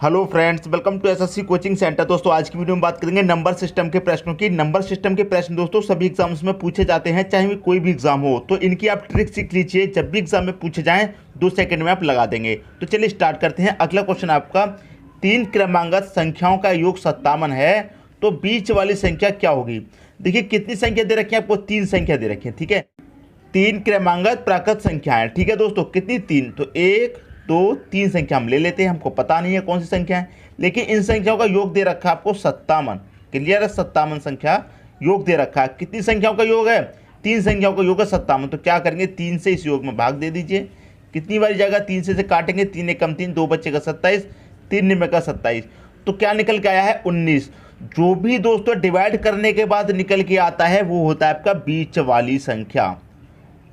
Hello friends, welcome to SSC coaching center. दोस्तों आज की वीडियो में बात करेंगे नंबर सिस्टम के प्रश्नों की। नंबर सिस्टम के प्रश्न दोस्तों सभी एग्जाम्स में पूछे जाते हैं, चाहे कोई भी एग्जाम हो। तो इनकी आप ट्रिक सीख लीजिए, जब भी एग्जाम में पूछे जाएं 2 सेकंड में आप लगा देंगे। तो चलिए स्टार्ट करते हैं। अगला क्वेश्चन आपका, 3 क्रमांगत संख्याओं का योग 57 है, तो बीच वाली संख्या क्या होगी। देखिए कितनी संख्या दे रखी है आपको, 3 संख्या दे रखी है। ठीक है, 3 क्रमांगत प्राकृत संख्याएं। ठीक है दोस्तों, कितनी 3, तो 1 2 3 संख्या हम ले लेते हैं। हमको पता नहीं है कौन सी संख्या है, लेकिन इन संख्याओं का योग दे रखा है आपको 57। क्लियर है, 57 संख्या योग दे रखा है। कितनी संख्याओं का योग है, 3 संख्याओं का योग है 57। तो क्या करेंगे, 3 से इस योग में भाग दे दीजिए। कितनी बारी जाएगा, 3 से काटेंगे, 3 एकम 3, 2 बचेगा 27, 3 निमे का 27। तो क्या निकल के आया है, 19। जो भी दोस्तों डिवाइड करने के बाद निकल के आता है वो होता है आपका बीच वाली संख्या।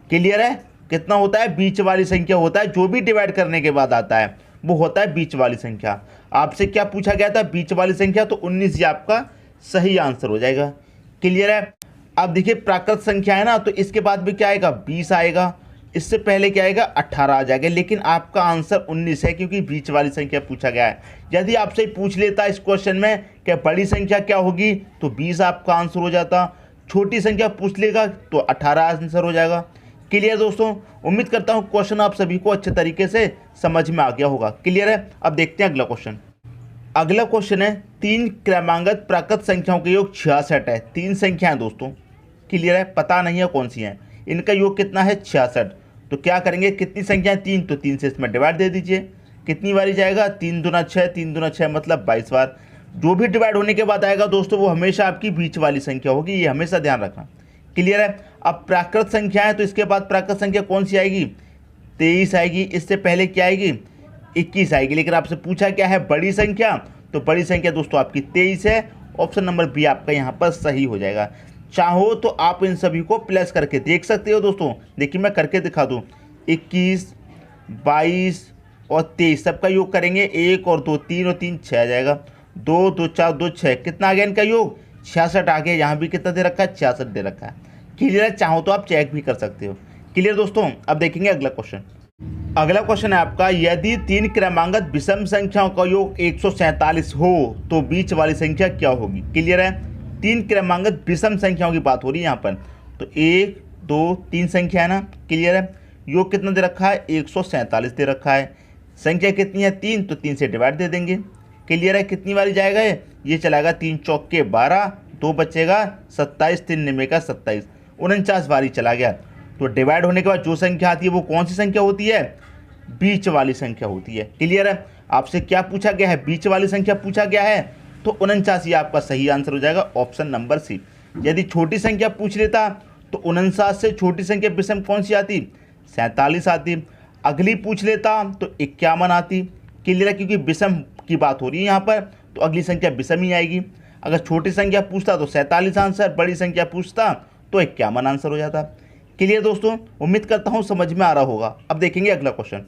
क्लियर है, कितना होता है, बीच वाली संख्या होता है। जो भी डिवाइड करने के बाद आता है वो होता है बीच वाली संख्या। आपसे क्या पूछा गया था, बीच वाली संख्या, तो 19 ये आपका सही आंसर हो जाएगा। क्लियर है। अब देखिए प्राकृत संख्या है ना, तो इसके बाद भी क्या आएगा, 20 आएगा। इससे पहले क्या आएगा, 18 आ जाएगा। लेकिन आपका आंसर 19 है, क्योंकि बीच वाली संख्या पूछा गया है। यदि आपसे पूछ लेता इस क्वेश्चन में कि बड़ी संख्या क्या होगी, तो 20 आपका आंसर हो जाता। छोटी संख्या पूछ लेगा तो 18 आंसर हो जाएगा। क्लियर दोस्तों, उम्मीद करता हूँ क्वेश्चन आप सभी को अच्छे तरीके से समझ में आ गया होगा। क्लियर है। अब देखते हैं अगला क्वेश्चन। अगला क्वेश्चन है, 3 क्रमांगत प्राकृत संख्याओं के योग 66 है। 3 संख्याएं दोस्तों, क्लियर है, पता नहीं है कौन सी हैं। इनका योग कितना है, 66। तो क्या करेंगे, कितनी संख्याएं 3, तो 3 से इसमें डिवाइड दे दीजिए। कितनी बारी जाएगा, 3 दूना 6, 3 दूना 6 मतलब 22 बार। जो भी डिवाइड होने के बाद आएगा दोस्तों वो हमेशा आपकी बीच वाली संख्या होगी, ये हमेशा ध्यान रखना। क्लियर है। अब प्राकृत संख्या है, तो इसके बाद प्राकृत संख्या कौन सी आएगी, 23 आएगी। इससे पहले क्या आएगी, 21 आएगी। लेकिन आपसे पूछा क्या है, बड़ी संख्या, तो बड़ी संख्या दोस्तों आपकी 23 है। ऑप्शन नंबर बी आपका यहाँ पर सही हो जाएगा। चाहो तो आप इन सभी को प्लस करके देख सकते हो दोस्तों। देखिए मैं करके दिखा दूँ, 21 22 और 23 सबका योग करेंगे, 1 और 2 3 और 3 6 आ जाएगा। 2 2 4 2 6 कितना आ गया इनका योग, 66 आ गया। यहाँ भी कितना दे रखा है, 66 दे रखा है। क्लियर है, चाहो तो आप चेक भी कर सकते हो। क्लियर दोस्तों। अब देखेंगे अगला क्वेश्चन। अगला क्वेश्चन है आपका, यदि 3 क्रमांगत विषम संख्याओं का योग 147 हो तो बीच वाली संख्या क्या होगी। क्लियर है, 3 क्रमांगत विषम संख्याओं की बात हो रही है यहाँ पर। तो 1 2 3 संख्या है ना। क्लियर है, योग कितना दे रखा है, 147 दे रखा है। संख्या कितनी है, 3, तो 3 से डिवाइड दे देंगे। क्लियर है, कितनी बारी जाएगा ये चलाएगा, 3 चौके 12, 2 बचेगा 27, 3 निमे का 27, 49 बारी चला गया। तो डिवाइड होने के बाद जो संख्या आती है वो कौन सी संख्या होती है, बीच वाली संख्या होती है। क्लियर है। आपसे क्या पूछा गया है, बीच वाली संख्या पूछा गया है, तो 49 ये आपका सही आंसर हो जाएगा, ऑप्शन नंबर सी। यदि छोटी संख्या पूछ लेता तो 49 से छोटी संख्या विषम कौन सी आती, 47 आती। अगली पूछ लेता तो 51 आती। क्लियर है, क्योंकि विषम की बात हो रही है यहाँ पर, तो अगली संख्या विषम ही आएगी। अगर छोटी संख्या पूछता तो 47 आंसर, बड़ी संख्या पूछता तो 51 आंसर हो जाता। क्लियर दोस्तों, उम्मीद करता हूँ समझ में आ रहा होगा। अब देखेंगे अगला क्वेश्चन।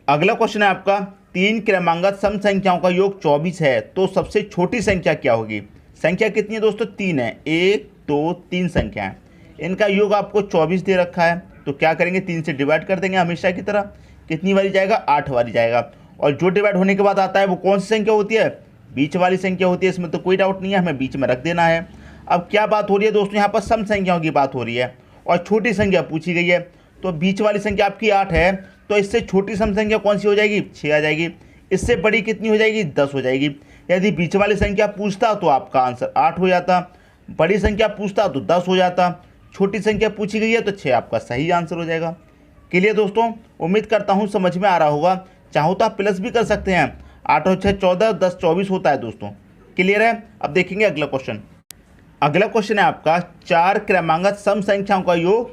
अगला क्वेश्चन है आपका, 3 क्रमांगत सम संख्याओं का योग 24 है, तो सबसे छोटी संख्या क्या होगी। संख्या कितनी है दोस्तों, 3 है। 1 2 3 संख्या है, इनका योग आपको 24 दे रखा है। तो क्या करेंगे, 3 से डिवाइड कर देंगे हमेशा की तरह। कितनी बारी जाएगा, 8 बारी जाएगा। और जो डिवाइड होने के बाद आता है वो कौन सी संख्या होती है, बीच वाली संख्या होती है। इसमें तो कोई डाउट नहीं है, हमें बीच में रख देना है। अब क्या बात हो रही है दोस्तों, यहाँ पर सम संख्याओं की बात हो रही है और छोटी संख्या पूछी गई है। तो बीच वाली संख्या आपकी 8 है, तो इससे छोटी सम संख्या कौन सी हो जाएगी, 6 आ जाएगी। इससे बड़ी कितनी हो जाएगी, 10 हो जाएगी। यदि बीच वाली संख्या पूछता तो आपका आंसर 8 हो जाता, बड़ी संख्या पूछता तो 10 हो जाता, छोटी संख्या पूछी गई है तो 6 आपका सही आंसर हो जाएगा। क्लियर दोस्तों, उम्मीद करता हूँ समझ में आ रहा होगा। चाहो तो आप प्लस भी कर सकते हैं, 8 और 6 14, 10 24 होता है दोस्तों। क्लियर है। अब देखेंगे अगला क्वेश्चन। अगला क्वेश्चन है आपका, 4 क्रमांगत सम संख्याओं का योग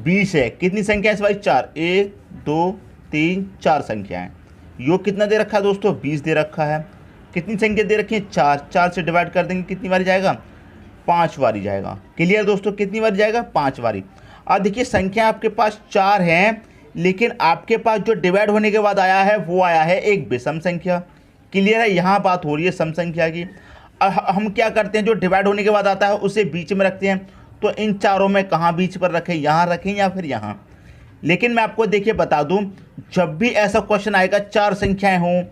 20 है। कितनी संख्या है इस बार, 4, 1 2 3 4 संख्या है। योग कितना दे रखा है दोस्तों, 20 दे रखा है। कितनी संख्या दे रखी है, 4, 4 से डिवाइड कर देंगे, कितनी बारी जाएगा, 5 बारी जाएगा। क्लियर दोस्तों, कितनी बारी जाएगा, 5 बारी। अब देखिए संख्या आपके पास 4 है, लेकिन आपके पास जो डिवाइड होने के बाद आया है वो आया है एक विषम संख्या। क्लियर है, यहाँ बात हो रही है सम संख्या की। हम क्या करते हैं, जो डिवाइड होने के बाद आता है उसे बीच में रखते हैं। तो इन चारों में कहाँ बीच पर रखें, यहाँ रखें या फिर यहाँ। लेकिन मैं आपको देखिए बता दूं, जब भी ऐसा क्वेश्चन आएगा 4 संख्याएं हों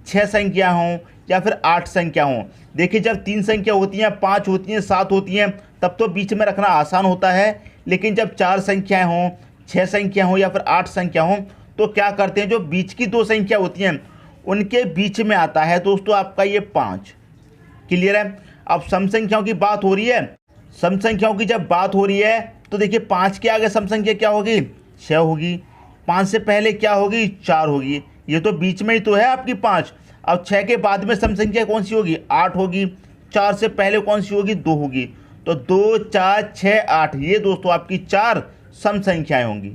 6 संख्या हों या फिर 8 संख्या हों। देखिए जब 3 संख्या होती हैं, 5 होती हैं, 7 होती हैं, तब तो बीच में रखना आसान होता है। लेकिन जब 4 संख्याएं हों, 6 संख्या हों या फिर 8 संख्या हों, तो क्या करते हैं, जो बीच की 2 संख्या होती हैं उनके बीच में आता है दोस्तों आपका ये 5। क्लियर है। अब सम संख्याओं की बात हो रही है, सम संख्याओं की जब बात हो रही है तो देखिए 5 के आगे सम संख्या क्या होगी, 6 होगी। 5 से पहले क्या होगी, 4 होगी। ये तो बीच में ही तो है आपकी 5। अब 6 के बाद में सम संख्या कौन सी होगी, 8 होगी। 4 से पहले कौन सी होगी, 2 होगी। तो 2, 4, 6, 8 ये दोस्तों आपकी 4 सम संख्याएं होंगी।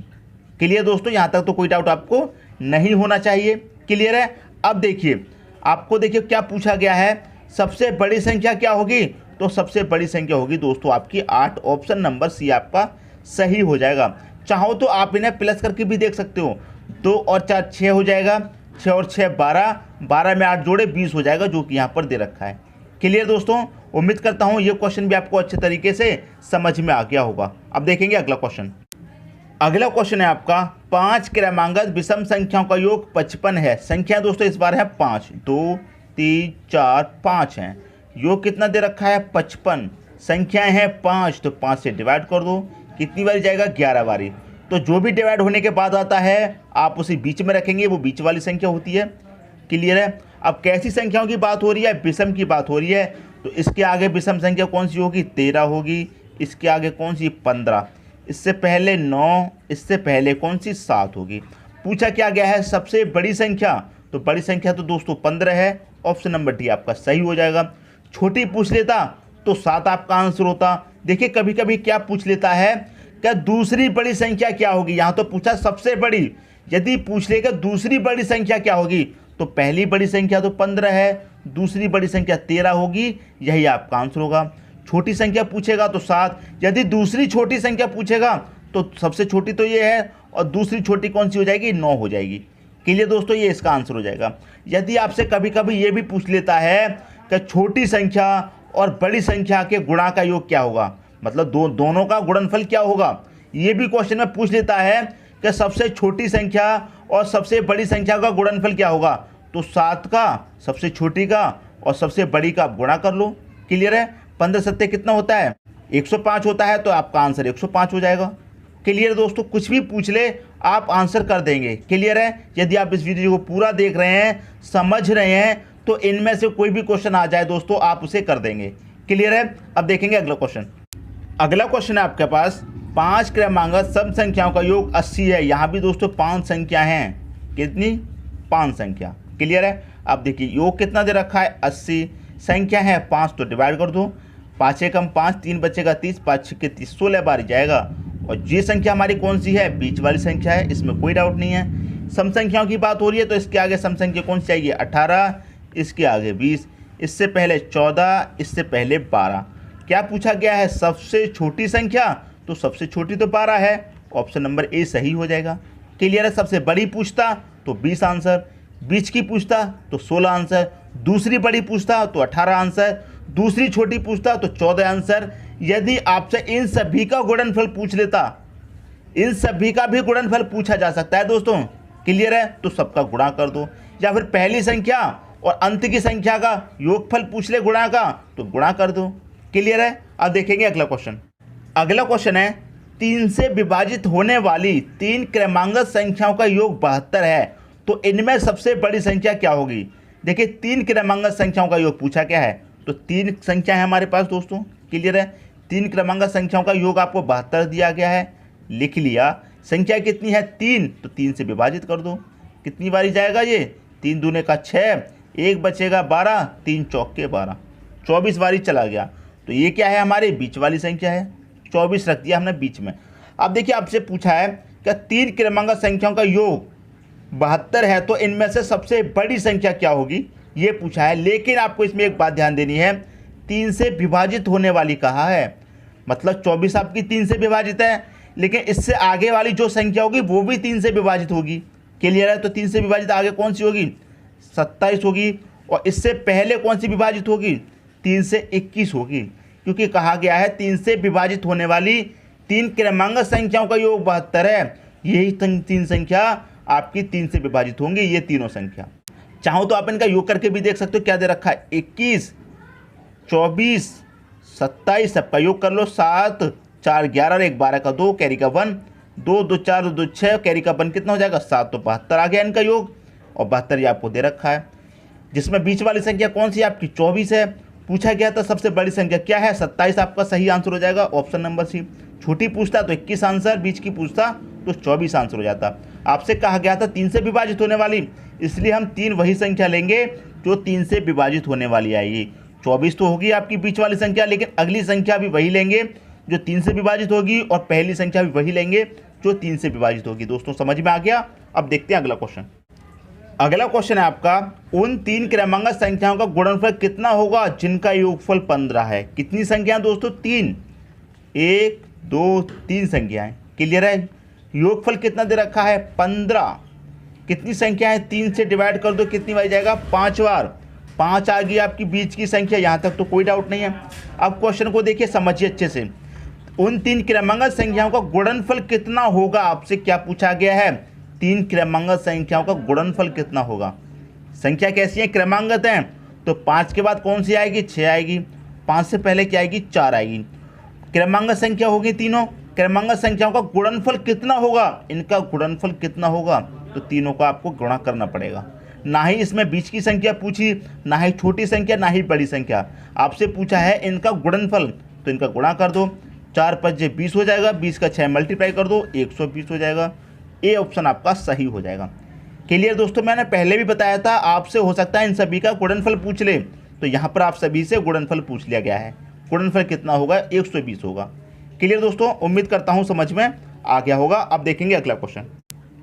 क्लियर दोस्तों, यहाँ तक तो कोई डाउट आपको नहीं होना चाहिए। क्लियर है। अब देखिए आपको देखिए क्या पूछा गया है, सबसे बड़ी संख्या क्या होगी, तो सबसे बड़ी संख्या होगी दोस्तों आपकी 8। ऑप्शन नंबर सी आपका सही हो जाएगा। चाहो तो आप इन्हें प्लस करके भी देख सकते हो, 2 और 4 6 हो जाएगा, 6 और 6 12, 12 में 8 जोड़े 20 हो जाएगा, जो कि यहाँ पर दे रखा है। क्लियर दोस्तों, उम्मीद करता हूँ ये क्वेश्चन भी आपको अच्छे तरीके से समझ में आ गया होगा। अब देखेंगे अगला क्वेश्चन। अगला क्वेश्चन है आपका, 5 क्रमांगत विषम संख्याओं का योग 55 है। संख्या दोस्तों इस बार है 5, 2, 3, 4, 5 हैं। योग कितना दे रखा है, 55। संख्याएं हैं 5, तो 5 से डिवाइड कर दो। कितनी बारी जाएगा, 11 बारी। तो जो भी डिवाइड होने के बाद आता है आप उसे बीच में रखेंगे, वो बीच वाली संख्या होती है। क्लियर है। अब कैसी संख्याओं की बात हो रही है, विषम की बात हो रही है। तो इसके आगे विषम संख्या कौन सी होगी, 13 होगी। इसके आगे कौन सी, 15। इससे पहले 9, इससे पहले कौन सी, 7 होगी। पूछा क्या गया है, सबसे बड़ी संख्या, तो बड़ी संख्या तो दोस्तों 15 है। ऑप्शन नंबर डी आपका सही हो जाएगा। छोटी पूछ लेता तो 7 आपका आंसर होता। देखिए कभी कभी क्या पूछ लेता है, क्या दूसरी बड़ी संख्या क्या होगी। यहाँ तो पूछा सबसे बड़ी, यदि पूछ लेगा दूसरी बड़ी संख्या क्या होगी, तो पहली बड़ी संख्या तो 15 है, दूसरी बड़ी संख्या 13 होगी, यही आपका आंसर होगा। छोटी संख्या पूछेगा तो 7, यदि दूसरी छोटी संख्या पूछेगा तो सबसे छोटी तो ये है, और दूसरी छोटी कौन सी हो जाएगी, 9 हो जाएगी। क्लियर दोस्तों, ये इसका आंसर हो जाएगा। यदि आपसे कभी कभी ये भी पूछ लेता है कि छोटी संख्या और बड़ी संख्या के गुणा का योग क्या होगा, मतलब दोनों का गुणनफल क्या होगा, ये भी क्वेश्चन में पूछ लेता है कि सबसे छोटी संख्या और सबसे बड़ी संख्या का गुणनफल क्या होगा, तो 7 का सबसे छोटी का और सबसे बड़ी का आप गुणा कर लो। क्लियर है। 15 सत्ते कितना होता है, 105 होता है, तो आपका आंसर 105 हो जाएगा। क्लियर दोस्तों, कुछ भी पूछ ले आप आंसर कर देंगे। क्लियर है। यदि आप इस वीडियो को पूरा देख रहे हैं, समझ रहे हैं, तो इनमें से कोई भी क्वेश्चन आ जाए दोस्तों आप उसे कर देंगे। क्लियर है। अब देखेंगे अगला क्वेश्चन। अगला क्वेश्चन है आपके पास, 5 क्रमांगत सम संख्याओं का योग 80 है। यहाँ भी दोस्तों 5 संख्या हैं। कितनी, 5 संख्या। क्लियर है। अब देखिए योग कितना दे रखा है, 80। संख्या है 5, तो डिवाइड कर दो। 5 एकम 5, 3 बचेगा 30, 5 छक्के 30, 16 बार जाएगा। और ये संख्या हमारी कौन सी है, बीच वाली संख्या है, इसमें कोई डाउट नहीं है। सम संख्याओं की बात हो रही है तो इसके आगे सम संख्या कौन सी आएगी, 18, इसके आगे 20, इससे पहले 14, इससे पहले 12। क्या पूछा गया है, सबसे छोटी संख्या, तो सबसे छोटी तो 12 है। ऑप्शन नंबर ए सही हो जाएगा। क्लियर है। सबसे बड़ी पूछता तो 20 आंसर, बीच की पूछता तो 16 आंसर, दूसरी बड़ी पूछता तो 18 आंसर, दूसरी छोटी पूछता तो 14 आंसर। यदि आपसे इन सभी का गुणनफल पूछ लेता, इन सभी का भी गुणनफल पूछा जा सकता है दोस्तों। क्लियर है। तो सबका गुणा कर दो, या फिर पहली संख्या और अंत की संख्या का योगफल पूछ ले गुणा का, तो गुणा कर दो। क्लियर है। अब देखेंगे अगला क्वेश्चन। अगला क्वेश्चन है, 3 से विभाजित होने वाली 3 क्रमांगत संख्याओं का योग 72 है, तो इनमें सबसे बड़ी संख्या क्या होगी। देखिए 3 क्रमांगत संख्याओं का योग पूछा क्या है, तो 3 संख्या है हमारे पास दोस्तों। क्लियर है। 3 क्रमांगत संख्याओं का योग आपको 72 दिया गया है, लिख लिया। संख्या कितनी है, 3, तो 3 से विभाजित कर दो। कितनी बारी जाएगा ये, 3 दूने का 6, 1 बचेगा 12, 3 चौके 12, 24 बारी चला गया। तो ये क्या है, हमारी बीच वाली संख्या है, 24 रख दिया हमने बीच में। अब देखिए आपसे पूछा है कि 3 क्रमांगत संख्याओं का योग 72 है, तो इनमें से सबसे बड़ी संख्या क्या होगी, ये पूछा है। लेकिन आपको इसमें एक बात ध्यान देनी है, 3 से विभाजित होने वाली कहा है, मतलब 24 आपकी 3 से विभाजित है, लेकिन इससे आगे वाली जो संख्या होगी वो भी 3 से विभाजित होगी। क्लियर है। तो 3 से विभाजित आगे कौन सी होगी, 27 होगी। और इससे पहले कौन सी विभाजित होगी, 3 से 21 होगी, क्योंकि कहा गया है 3 से विभाजित होने वाली 3 क्रमांगत संख्याओं का योग 72 है। यही 3 संख्या आपकी 3 से विभाजित होंगी, ये तीनों संख्या। चाहो तो आप इनका योग करके भी देख सकते हो, क्या दे रखा है 21, 24, 27, सबका योग कर लो 7, 4 11 और 1 12 का 2, कैरी का 1, 2 2 4 2 6, कैरी का 1 कितना हो जाएगा 7, तो 72 आ गया इनका योग। और 72 ये आपको दे रखा है, जिसमें बीच वाली संख्या कौन सी आपकी 24 है। पूछा गया था सबसे बड़ी संख्या क्या है, 27 आपका सही आंसर हो जाएगा, ऑप्शन नंबर सी। छोटी पूछता तो 21 आंसर, बीच की पूछता तो 24 आंसर हो जाता। आपसे कहा गया था 3 से विभाजित होने वाली, इसलिए हम 3 वही संख्या लेंगे जो 3 से विभाजित होने वाली आएगी। 24 तो होगी आपकी बीच वाली संख्या, लेकिन अगली संख्या भी वही लेंगे जो 3 से विभाजित होगी, और पहली संख्या भी वही लेंगे जो 3 से विभाजित होगी। दोस्तों समझ में आ गया। अब देखते हैं अगला क्वेश्चन। अगला क्वेश्चन है आपका, उन 3 क्रमांक संख्याओं का गुणनफल कितना होगा जिनका योगफल 15 है। कितनी संख्याएं दोस्तों, 3, 1 2 3 संख्याएं। क्लियर है। योगफल कितना दे रखा है 15। कितनी संख्याएं, 3 से डिवाइड कर दो, कितनी बार जाएगा 5 बार। 5 आ गई आपकी बीच की संख्या, यहाँ तक तो कोई डाउट नहीं है। अब क्वेश्चन को देखिए, समझिए अच्छे से। उन 3 क्रमांक संख्याओं का गुणनफल कितना होगा, आपसे क्या पूछा गया है, 3 क्रमांक संख्याओं का गुणनफल कितना होगा। संख्या कैसी है, क्रमांगत है, तो 5 के बाद कौन सी आएगी, 6 आएगी। 5 से पहले क्या आएगी, 4 आएगी। क्रमांक संख्या होगी तीनों। क्रमांक संख्याओं का गुणनफल कितना होगा, इनका गुणनफल कितना होगा, तो तीनों का आपको गुणा करना पड़ेगा। ना ही इसमें बीच की संख्या पूछी, ना ही छोटी संख्या, ना ही बड़ी संख्या। आपसे पूछा है इनका गुणनफल, तो इनका गुणा कर दो। 4 5 20 हो जाएगा, 20 का 6 मल्टीप्लाई कर दो, 120 हो जाएगा। ए ऑप्शन आपका सही हो जाएगा। क्लियर दोस्तों, मैंने पहले भी बताया था आपसे हो सकता है इन सभी का गुणनफल पूछ ले, तो यहाँ पर आप सभी से गुणनफल पूछ लिया गया है। गुणनफल कितना होगा, 120 होगा। क्लियर दोस्तों, उम्मीद करता हूँ समझ में आ गया होगा। अब देखेंगे अगला क्वेश्चन।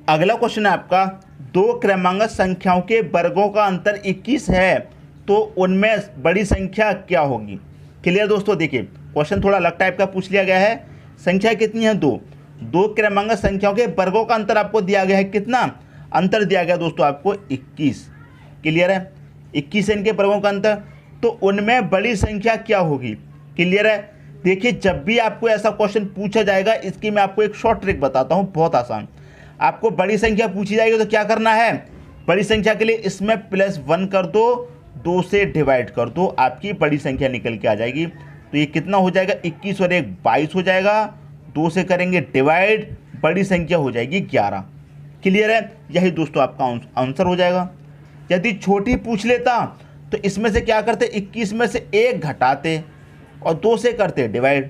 अगला क्वेश्चन है आपका, 2 क्रमांक संख्याओं के वर्गों का अंतर 21 है, तो उनमें बड़ी संख्या क्या होगी। क्लियर दोस्तों, देखिए क्वेश्चन थोड़ा अलग टाइप का पूछ लिया गया है। संख्या कितनी है, 2 क्रमांक संख्याओं के वर्गों का अंतर आपको दिया गया है, कितना अंतर दिया गया दोस्तों आपको 21। क्लियर है, 21 है इनके वर्गों का अंतर, तो उनमें बड़ी संख्या क्या होगी। क्लियर है। देखिए जब भी आपको ऐसा क्वेश्चन पूछा जाएगा, इसकी मैं आपको एक शॉर्ट ट्रिक बताता हूँ, बहुत आसान। आपको बड़ी संख्या पूछी जाएगी तो क्या करना है, बड़ी संख्या के लिए इसमें +1 कर दो, 2 से डिवाइड कर दो, आपकी बड़ी संख्या निकल के आ जाएगी। तो ये कितना हो जाएगा, 21 और 1 22 हो जाएगा। 2 से करेंगे डिवाइड, बड़ी संख्या हो जाएगी 11। क्लियर है, यही दोस्तों आपका आंसर हो जाएगा। यदि छोटी पूछ लेता तो इसमें से क्या करते, 21 में से 1 घटाते और 2 से करते डिवाइड,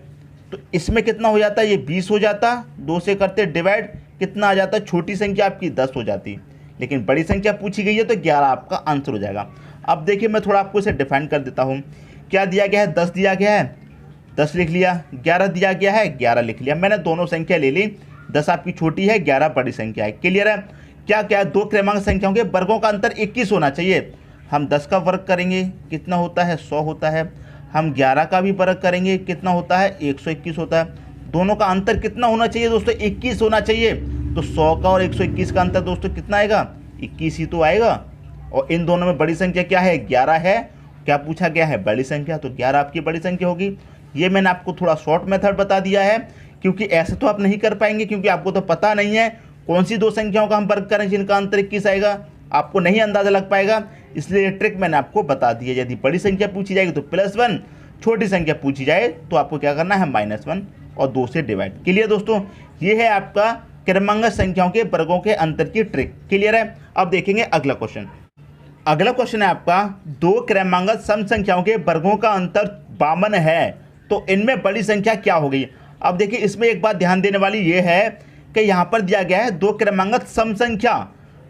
तो इसमें कितना हो जाता है, ये 20 हो जाता। 2 से करते डिवाइड, कितना आ जाता, छोटी संख्या आपकी 10 हो जाती। लेकिन बड़ी संख्या पूछी गई है तो 11 आपका आंसर हो जाएगा। अब देखिए मैं थोड़ा आपको इसे डिफाइन कर देता हूँ। क्या दिया गया है, 10 दिया गया है, 10 लिख लिया। 11 दिया गया है, 11 लिख लिया। मैंने दोनों संख्या ले ली, 10 आपकी छोटी है, 11 बड़ी संख्या है। क्लियर है। क्या क्या, 2 क्रमांक संख्याओं के वर्गों का अंतर 21 होना चाहिए। हम 10 का वर्ग करेंगे, कितना होता है, 100 होता है। हम 11 का भी वर्ग करेंगे, कितना होता है, 121 होता है। दोनों का अंतर कितना होना चाहिए दोस्तों, 21 होना चाहिए। तो 100 का और 121 का अंतर दोस्तों कितना आएगा, 21 ही तो आएगा। और इन दोनों में बड़ी संख्या क्या है, 11 है। क्या पूछा गया है, बड़ी संख्या, तो 11 आपकी बड़ी संख्या होगी। ये मैंने आपको थोड़ा शॉर्ट मेथड बता दिया है, क्योंकि ऐसे तो आप नहीं कर पाएंगे, क्योंकि आपको तो पता नहीं है कौन सी 2 संख्याओं का हम वर्ग करें जिनका अंतर 21 आएगा। आपको नहीं अंदाजा लग पाएगा, इसलिए ये ट्रिक मैंने आपको बता दी है। यदि बड़ी संख्या पूछी जाएगी तो +1, छोटी संख्या पूछी जाए तो आपको क्या करना है, -1 और 2 से डिवाइड। क्लियर दोस्तों, ये है आपका क्रमांक संख्याओं के वर्गों के अंतर की ट्रिक। क्लियर है। अब देखेंगे अगला क्वेश्चन। अगला क्वेश्चन है आपका, 2 क्रमांक सम संख्याओं के वर्गों का अंतर 52 है, तो इनमें बड़ी संख्या क्या होगी। अब देखिए इसमें एक बात ध्यान देने वाली ये है कि यहाँ पर दिया गया है 2 क्रमांक सम संख्या,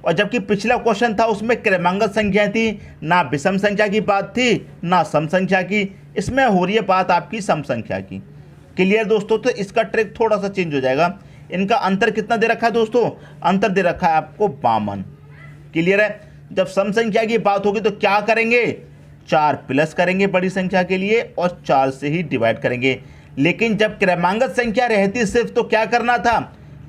और जबकि पिछला क्वेश्चन था उसमें क्रमांक संख्या थी, ना विषम संख्या की बात थी ना सम संख्या की। इसमें हो रही है बात आपकी सम संख्या की। क्लियर दोस्तों, तो इसका ट्रिक थोड़ा सा चेंज हो जाएगा। इनका अंतर कितना दे रखा है दोस्तों, अंतर दे रखा है आपको 52। क्लियर है। जब सम संख्या की बात होगी तो क्या करेंगे, 4 प्लस करेंगे बड़ी संख्या के लिए और 4 से ही डिवाइड करेंगे। लेकिन जब क्रमांक संख्या रहती सिर्फ तो क्या करना था,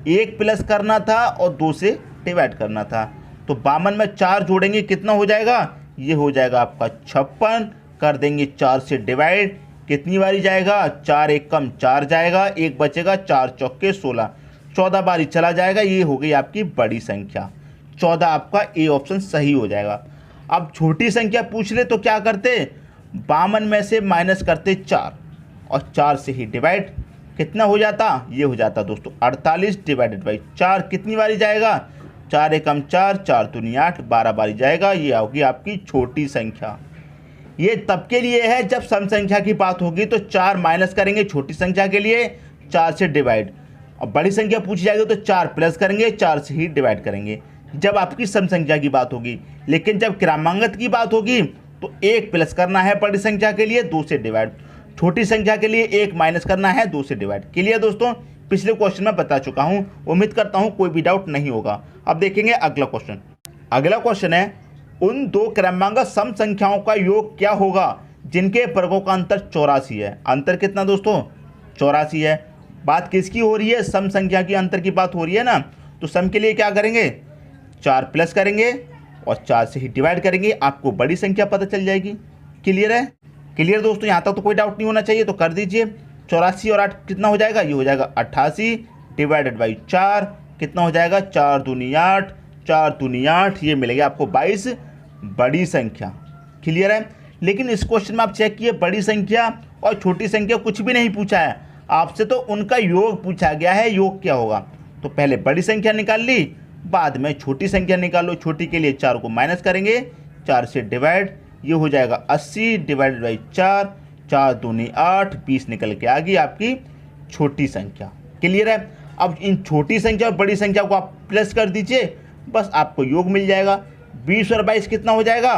1 प्लस करना था और 2 से डिवाइड करना था। तो 52 में 4 जोड़ेंगे, कितना हो जाएगा, ये हो जाएगा आपका 56। कर देंगे 4 से डिवाइड, कितनी बारी जाएगा, 4 1 कम 4 जाएगा, 1 बचेगा, 4 चौके 16, 14 बारी चला जाएगा। ये हो गई आपकी बड़ी संख्या, 14 आपका ए ऑप्शन सही हो जाएगा। अब छोटी संख्या पूछ ले तो क्या करते, 52 में से माइनस करते 4 और 4 से ही डिवाइड, कितना हो जाता, ये हो जाता दोस्तों 48 डिवाइडेड बाई 4। कितनी बारी जाएगा, 4 एकम 4, 4 दूनी 8, 12 बारी जाएगा। ये होगी आपकी छोटी संख्या। ये तब के लिए है जब सम संख्या की बात होगी तो 4 माइनस करेंगे छोटी संख्या के लिए, 4 से डिवाइड, और बड़ी संख्या पूछी जाएगी तो 4 प्लस करेंगे, 4 से ही डिवाइड करेंगे जब आपकी सम संख्या की बात होगी। लेकिन जब क्रमांगत की बात होगी तो 1 प्लस करना है बड़ी संख्या के लिए, 2 से डिवाइड, छोटी संख्या के लिए 1 माइनस करना है 2 से डिवाइड। क्लियर दोस्तों, पिछले क्वेश्चन में बता चुका हूँ, उम्मीद करता हूँ कोई भी डाउट नहीं होगा। अब देखेंगे अगला क्वेश्चन। अगला क्वेश्चन है, उन दो क्रमांक सम संख्याओं का योग क्या होगा जिनके वर्गों का अंतर 84 है। अंतर कितना दोस्तों, 84 है। बात किसकी हो रही है, सम संख्या की अंतर की बात हो रही है ना, तो सम के लिए क्या करेंगे, 4 प्लस करेंगे और 4 से ही डिवाइड करेंगे, आपको बड़ी संख्या पता चल जाएगी। क्लियर है, क्लियर दोस्तों, यहाँ तक तो कोई डाउट नहीं होना चाहिए। तो कर दीजिए, 84 और 8 कितना हो जाएगा, ये हो जाएगा 88 डिवाइडेड बाई 4, कितना हो जाएगा, 4 दूनी 8, 4 दूनी 8, ये मिलेगी आपको 22 बड़ी संख्या। क्लियर है। लेकिन इस क्वेश्चन में आप चेक किए, बड़ी संख्या और छोटी संख्या कुछ भी नहीं पूछा है आपसे, तो उनका योग पूछा गया है, योग क्या होगा। तो पहले बड़ी संख्या निकाल ली, बाद में छोटी संख्या निकालो। छोटी के लिए 4 को माइनस करेंगे, 4 से डिवाइड, ये हो जाएगा 80 डिवाइडेड बाई 4, 4 दूनी 8, 20 निकल के आ गई आपकी छोटी संख्या। क्लियर है। अब इन छोटी संख्या और बड़ी संख्या को आप प्लस कर दीजिए, बस आपको योग मिल जाएगा। 20 और 22 कितना हो जाएगा,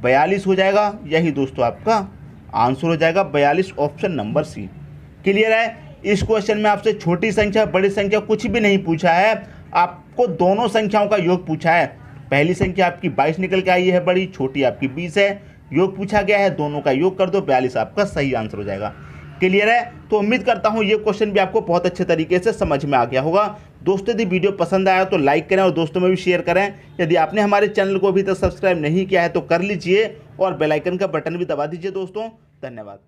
42 हो जाएगा। यही दोस्तों आपका आंसर हो जाएगा 42, ऑप्शन नंबर सी। क्लियर है। इस क्वेश्चन में आपसे छोटी संख्या बड़ी संख्या कुछ भी नहीं पूछा है, आपको दोनों संख्याओं का योग पूछा है। पहली संख्या आपकी 22 निकल के आई है बड़ी, छोटी आपकी 20 है, योग पूछा गया है, दोनों का योग कर दो, 42 आपका सही आंसर हो जाएगा। क्लियर है। तो उम्मीद करता हूं ये क्वेश्चन भी आपको बहुत अच्छे तरीके से समझ में आ गया होगा। दोस्तों यदि वीडियो पसंद आया तो लाइक करें और दोस्तों में भी शेयर करें। यदि आपने हमारे चैनल को अभी तक सब्सक्राइब नहीं किया है तो कर लीजिए और बेल आइकन का बटन भी दबा दीजिए दोस्तों। धन्यवाद।